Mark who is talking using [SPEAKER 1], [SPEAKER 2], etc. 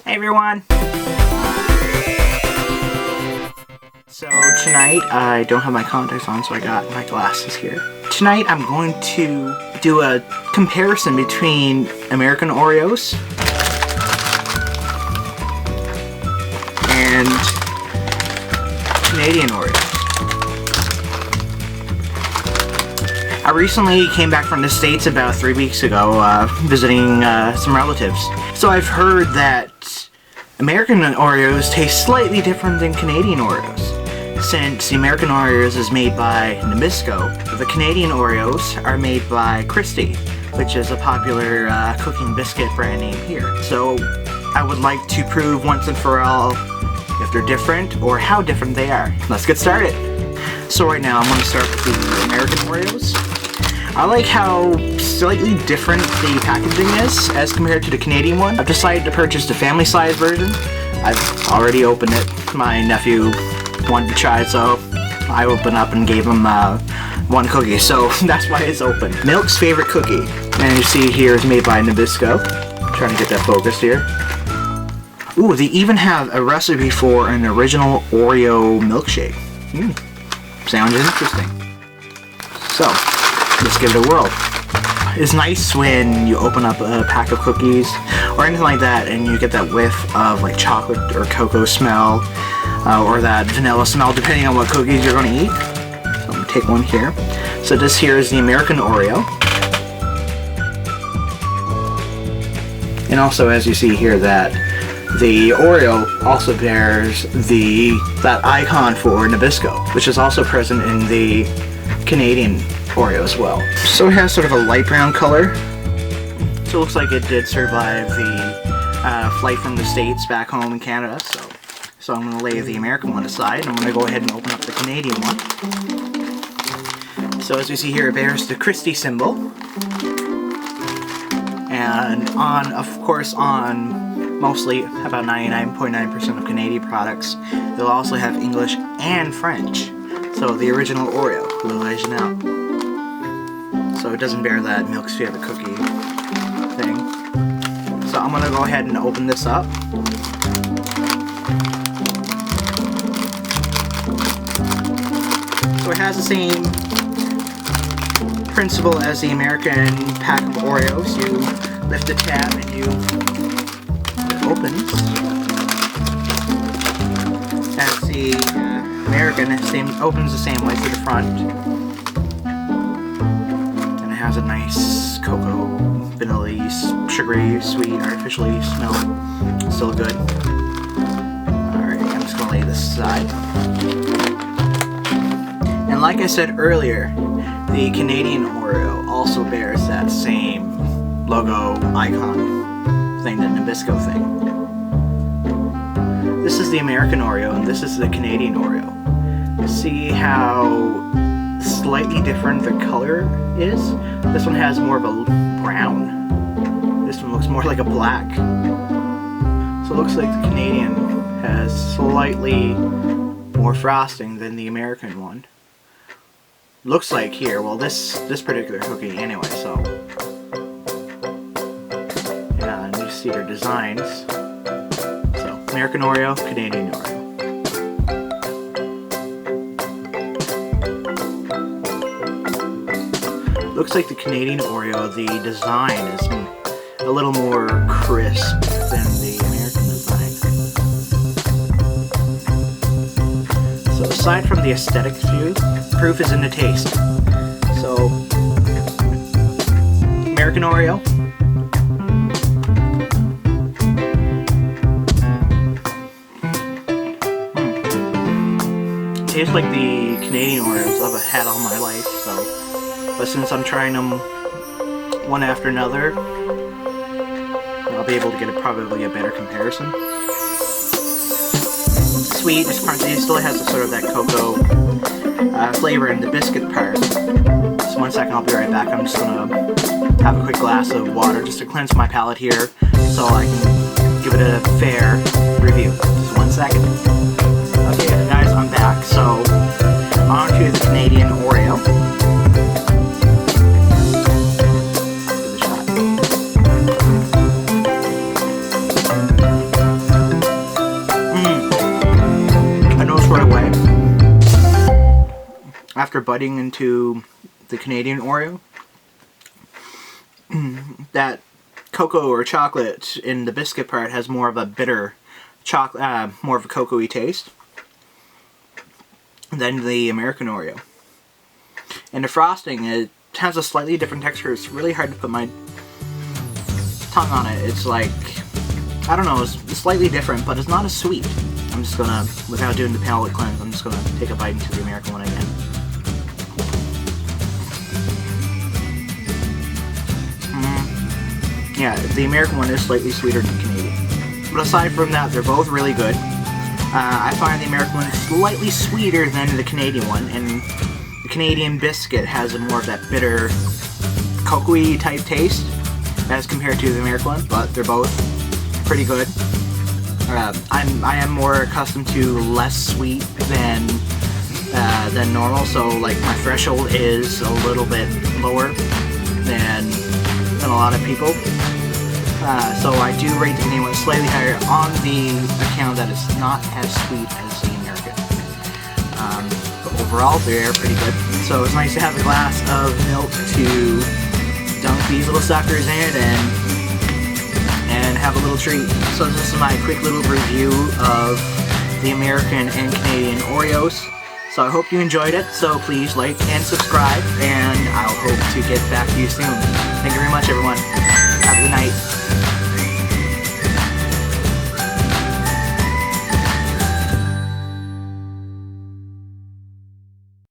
[SPEAKER 1] Hey everyone! So tonight I don't have my contacts on, so I got my glasses here. Tonight I'm going to do a comparison between American Oreos and Canadian Oreos. I recently came back from the States about 3 weeks ago, visiting some relatives. So I've heard that American Oreos taste slightly different than Canadian Oreos. Since the American Oreos is made by Nabisco, the Canadian Oreos are made by Christie, which is a popular cooking biscuit brand name here. So I would like to prove once and for all if they're different or how different they are. Let's get started. So right now I'm going to start with the American Oreos. I like how slightly different the packaging is as compared to the Canadian one. I've decided to purchase the family size version. I've already opened it. My nephew wanted to try it, so I opened up and gave him one cookie, so that's why it's open. Milk's favorite cookie, and you see here is made by Nabisco. Trying to get that focused here. Ooh, they even have a recipe for an original Oreo milkshake. Sounds interesting. So, let's give it a whirl. It's nice when you open up a pack of cookies or anything like that and you get that whiff of like chocolate or cocoa smell or that vanilla smell depending on what cookies you're going to eat. So I'm going to take one here. So this here is the American Oreo. And also, as you see here, that the Oreo also bears that icon for Nabisco, which is also present in the Canadian Oreo as well. So it has sort of a light brown color. So it looks like it did survive the flight from the States back home in Canada. So I'm going to lay the American one aside, and I'm going to go ahead and open up the Canadian one. So as you see here, it bears the Christie symbol. And of course, on mostly about 99.9% of Canadian products, they'll also have English and French. So the original Oreo, l'original. So it doesn't bear that milk's favorite cookie thing. So I'm gonna go ahead and open this up. So it has the same principle as the American pack of Oreos. You lift the tab and it opens. As the American opens the same way to the front. And it has a nice cocoa, vanilla-y, sugary, sweet, artificially smell. Still good. Alright, I'm just going to lay this aside. And like I said earlier, the Canadian Oreo also bears that same logo icon thing, the Nabisco thing. This is the American Oreo and this is the Canadian Oreo. See how slightly different the color is? This one has more of a brown. This one looks more like a black. So it looks like the Canadian has slightly more frosting than the American one. Looks like here, well this particular cookie anyway, so. Yeah, and you see their designs. So, American Oreo, Canadian Oreo. Looks like the Canadian Oreo, the design is a little more crisp than the American design. So aside from the aesthetic view, proof is in the taste. So, American Oreo. Tastes like the Canadian Oreos I've had all my life, so. But since I'm trying them one after another, I'll be able to get probably a better comparison. Sweet, it's crunchy, it still has a sort of that cocoa flavor in the biscuit part. Just 1 second, I'll be right back. I'm just gonna have a quick glass of water just to cleanse my palate here so I can give it a fair review. Just 1 second. Okay guys, I'm back. So, on to the Canadian Oreo. after biting into the Canadian Oreo, that cocoa or chocolate in the biscuit part has more of a bitter chocolate, more of a cocoa-y taste than the American Oreo. And the frosting, it has a slightly different texture. It's really hard to put my tongue on it. It's like, I don't know, it's slightly different, but it's not as sweet. I'm just gonna, without doing the palate cleanse, I'm just gonna take a bite into the American one again. Yeah, the American one is slightly sweeter than the Canadian. But aside from that, they're both really good. I find the American one slightly sweeter than the Canadian one, and the Canadian biscuit has a more of that bitter, cocoa-y type taste as compared to the American one, but they're both pretty good. I am more accustomed to less sweet than normal, so like my threshold is a little bit lower than a lot of people. So I do rate the Canadian one slightly higher on the account that it's not as sweet as the American. But overall, they're pretty good. So it's nice to have a glass of milk to dunk these little suckers in and have a little treat. So this is my quick little review of the American and Canadian Oreos. So I hope you enjoyed it, so please like and subscribe, and I'll hope to get back to you soon. Thank you very much, everyone. Have a good night.